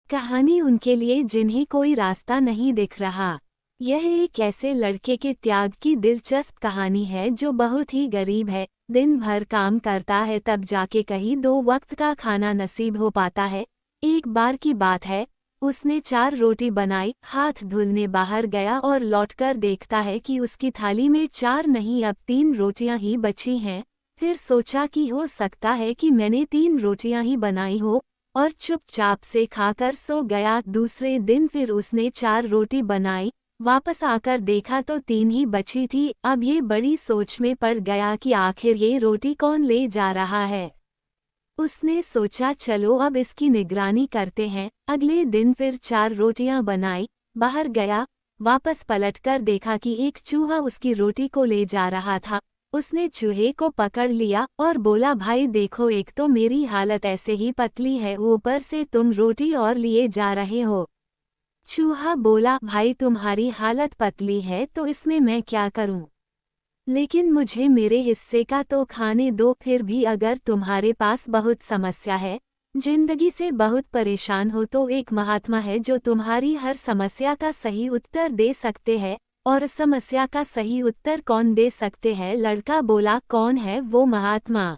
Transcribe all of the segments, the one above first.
कहानी उनके लिए जिन्हें कोई रास्ता नहीं दिख रहा। यह एक ऐसे लड़के के त्याग की दिलचस्प कहानी है जो बहुत ही गरीब है, दिन भर काम करता है तब जाके कहीं 2 वक्त का खाना नसीब हो पाता है। एक बार की बात है, उसने 4 रोटी बनाई, हाथ धुलने बाहर गया और लौटकर देखता है कि उसकी थाली में 4 नहीं अब 3 रोटियां ही बची हैं। फिर सोचा कि हो सकता है कि मैंने 3 रोटियां ही बनाई हो, और चुपचाप से खाकर सो गया। दूसरे दिन फिर उसने 4 रोटी बनाई, वापस आकर देखा तो 3 ही बची थी। अब ये बड़ी सोच में पड़ गया कि आखिर ये रोटी कौन ले जा रहा है। उसने सोचा चलो अब इसकी निगरानी करते हैं। अगले दिन फिर 4 रोटियां बनाई, बाहर गया, वापस पलटकर देखा कि एक चूहा उसकी रोटी को ले जा रहा था। उसने चूहे को पकड़ लिया और बोला भाई देखो, एक तो मेरी हालत ऐसे ही पतली है, ऊपर से तुम रोटी और लिए जा रहे हो। चूहा बोला भाई तुम्हारी हालत पतली है तो इसमें मैं क्या करूं, लेकिन मुझे मेरे हिस्से का तो खाने दो। फिर भी अगर तुम्हारे पास बहुत समस्या है, जिंदगी से बहुत परेशान हो, तो एक महात्मा है जो तुम्हारी हर समस्या का सही उत्तर दे सकते हैं। और समस्या का सही उत्तर कौन दे सकते हैं? लड़का बोला कौन है वो महात्मा?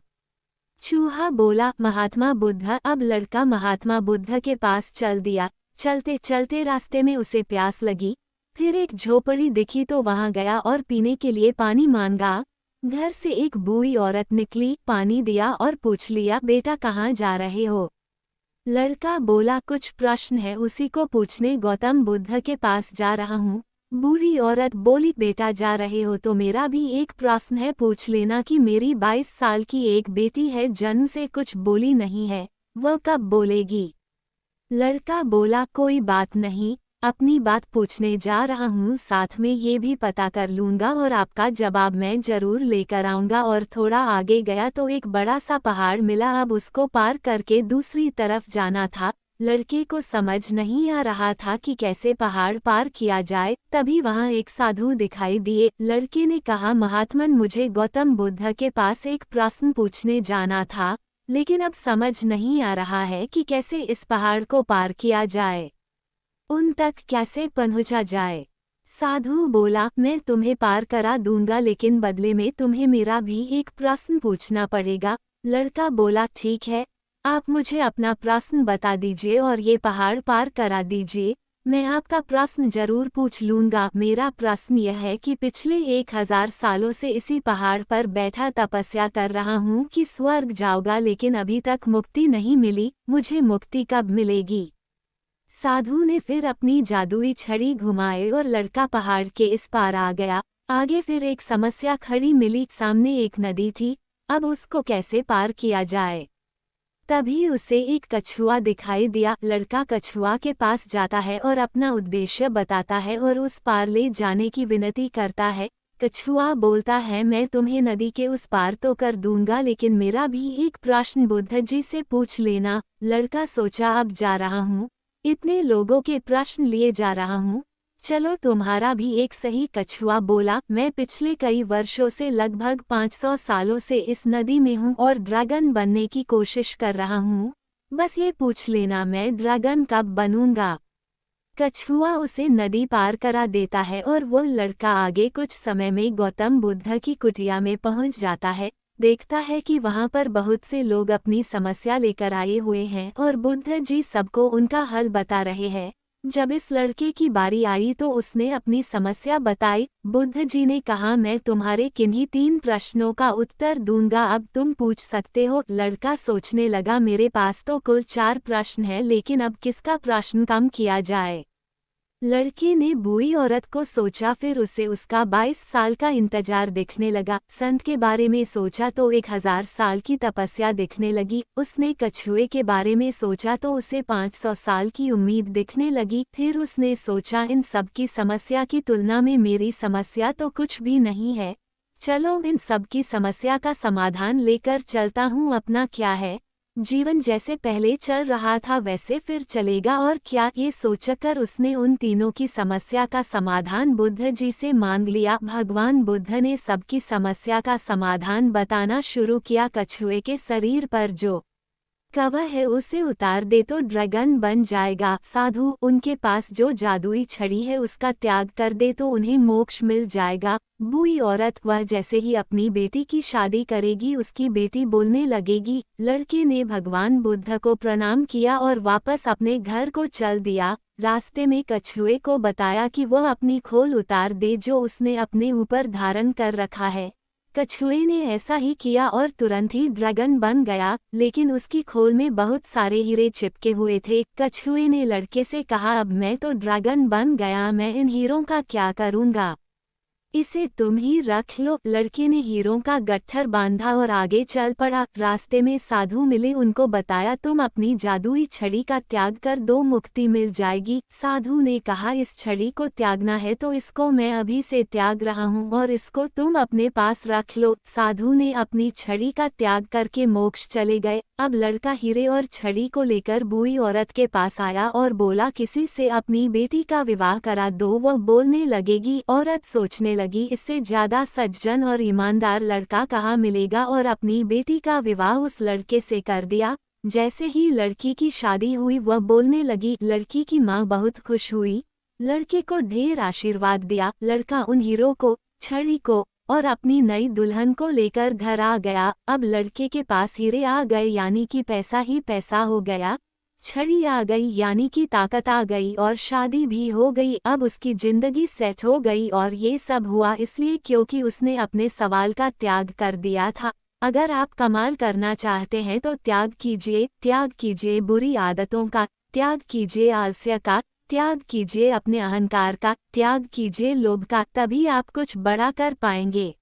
चूहा बोला महात्मा बुद्ध। अब लड़का महात्मा बुद्ध के पास चल दिया। चलते चलते रास्ते में उसे प्यास लगी, फिर एक झोपड़ी दिखी तो वहां गया और पीने के लिए पानी मांगा। घर से एक बूढ़ी औरत निकली, पानी दिया और पूछ लिया बेटा कहाँ जा रहे हो? लड़का बोला कुछ प्रश्न है, उसी को पूछने गौतम बुद्ध के पास जा रहा हूँ। बूढ़ी औरत बोली बेटा जा रहे हो तो मेरा भी एक प्रश्न है, पूछ लेना कि मेरी 22 साल की एक बेटी है, जन्म से कुछ बोली नहीं है, वह कब बोलेगी? लड़का बोला कोई बात नहीं, अपनी बात पूछने जा रहा हूँ, साथ में ये भी पता कर लूँगा और आपका जवाब मैं जरूर लेकर आऊँगा। और थोड़ा आगे गया तो एक बड़ा सा पहाड़ मिला, अब उसको पार करके दूसरी तरफ जाना था। लड़के को समझ नहीं आ रहा था कि कैसे पहाड़ पार किया जाए। तभी वहाँ एक साधु दिखाई दिए। लड़के ने कहा महात्मन मुझे गौतम बुद्ध के पास एक प्रश्न पूछने जाना था, लेकिन अब समझ नहीं आ रहा है कि कैसे इस पहाड़ को पार किया जाए, उन तक कैसे पहुंचा जाए। साधु बोला मैं तुम्हें पार करा दूंगा, लेकिन बदले में तुम्हें मेरा भी एक प्रश्न पूछना पड़ेगा। लड़का बोला ठीक है, आप मुझे अपना प्रश्न बता दीजिए और ये पहाड़ पार करा दीजिए, मैं आपका प्रश्न जरूर पूछ लूंगा। मेरा प्रश्न यह है कि पिछले 1000 सालों से इसी पहाड़ पर बैठा तपस्या कर रहा हूँ कि स्वर्ग जाऊंगा, लेकिन अभी तक मुक्ति नहीं मिली, मुझे मुक्ति कब मिलेगी? साधु ने फिर अपनी जादुई छड़ी घुमाई और लड़का पहाड़ के इस पार आ गया। आगे फिर एक समस्या खड़ी मिली, सामने एक नदी थी, अब उसको कैसे पार किया जाए? तभी उसे एक कछुआ दिखाई दिया। लड़का कछुआ के पास जाता है और अपना उद्देश्य बताता है और उस पार ले जाने की विनती करता है। कछुआ बोलता है मैं तुम्हें नदी के उस पार तो कर दूंगा, लेकिन मेरा भी एक प्रश्न बुद्ध जी से पूछ लेना। लड़का सोचा अब जा रहा हूँ, इतने लोगों के प्रश्न लिए जा रहा हूँ, चलो तुम्हारा भी एक सही। कछुआ बोला मैं पिछले कई वर्षों से लगभग 500 सालों से इस नदी में हूँ और ड्रैगन बनने की कोशिश कर रहा हूँ, बस ये पूछ लेना मैं ड्रैगन कब बनूंगा। कछुआ उसे नदी पार करा देता है और वो लड़का आगे कुछ समय में गौतम बुद्ध की कुटिया में पहुँच जाता है। देखता है कि वहां पर बहुत से लोग अपनी समस्या लेकर आए हुए हैं और बुद्ध जी सबको उनका हल बता रहे हैं। जब इस लड़के की बारी आई तो उसने अपनी समस्या बताई। बुद्ध जी ने कहा मैं तुम्हारे किन्हीं 3 प्रश्नों का उत्तर दूंगा, अब तुम पूछ सकते हो। लड़का सोचने लगा मेरे पास तो कुल 4 प्रश्न हैं, लेकिन अब किसका प्रश्न कम किया जाए? लड़के ने बूढ़ी औरत को सोचा, फिर उसे उसका 22 साल का इंतजार दिखने लगा। संत के बारे में सोचा तो 1000 साल की तपस्या दिखने लगी। उसने कछुए के बारे में सोचा तो उसे 500 साल की उम्मीद दिखने लगी। फिर उसने सोचा इन सब की समस्या की तुलना में मेरी समस्या तो कुछ भी नहीं है, चलो इन सब की समस्या का समाधान लेकर चलता हूँ। अपना क्या है, जीवन जैसे पहले चल रहा था वैसे फिर चलेगा और क्या, ये सोचकर उसने उन तीनों की समस्या का समाधान बुद्ध जी से मांग लिया। भगवान बुद्ध ने सबकी समस्या का समाधान बताना शुरू किया। कछुए के शरीर पर जो कवच है उसे उतार दे तो ड्रैगन बन जाएगा। साधु, उनके पास जो जादुई छड़ी है उसका त्याग कर दे तो उन्हें मोक्ष मिल जाएगा। बूढ़ी औरत, वह जैसे ही अपनी बेटी की शादी करेगी उसकी बेटी बोलने लगेगी। लड़के ने भगवान बुद्ध को प्रणाम किया और वापस अपने घर को चल दिया। रास्ते में कछुए को बताया कि वह अपनी खोल उतार दे जो उसने अपने ऊपर धारण कर रखा है। कछुए ने ऐसा ही किया और तुरंत ही ड्रैगन बन गया, लेकिन उसकी खोल में बहुत सारे हीरे चिपके हुए थे। कछुए ने लड़के से कहा, अब मैं तो ड्रैगन बन गया, मैं इन हीरों का क्या करूँगा? इसे तुम ही रख लो। लड़के ने हीरों का गट्ठर बांधा और आगे चल पड़ा। रास्ते में साधु मिले, उनको बताया, तुम अपनी जादुई छड़ी का त्याग कर दो, मुक्ति मिल जाएगी। साधु ने कहा, इस छड़ी को त्यागना है तो इसको मैं अभी से त्याग रहा हूँ और इसको तुम अपने पास रख लो। साधु ने अपनी छड़ी का त्याग करके मोक्ष चले गए। अब लड़का हीरे और छड़ी को लेकर बूढ़ी औरत के पास आया और बोला, किसी से अपनी बेटी का विवाह करा दो। वह बोलने लगेगी। औरत सोचने लगी, इससे ज्यादा सज्जन और ईमानदार लड़का कहाँ मिलेगा, और अपनी बेटी का विवाह उस लड़के से कर दिया। जैसे ही लड़की की शादी हुई वह बोलने लगी। लड़की की माँ बहुत खुश हुई, लड़के को ढेर आशीर्वाद दिया। लड़का उन हीरो को, छड़ी को और अपनी नई दुल्हन को लेकर घर आ गया। अब लड़के के पास हीरे आ गए यानी कि पैसा ही पैसा हो गया, छड़ी आ गई यानी कि ताकत आ गई, और शादी भी हो गई। अब उसकी जिंदगी सेट हो गई। और ये सब हुआ इसलिए क्योंकि उसने अपने सवाल का त्याग कर दिया था। अगर आप कमाल करना चाहते हैं तो त्याग कीजिए बुरी आदतों का, त्याग कीजिए आलस्य का, त्याग कीजिए अपने अहंकार का, त्याग कीजिए लोभ का, तभी आप कुछ बड़ा कर पाएंगे।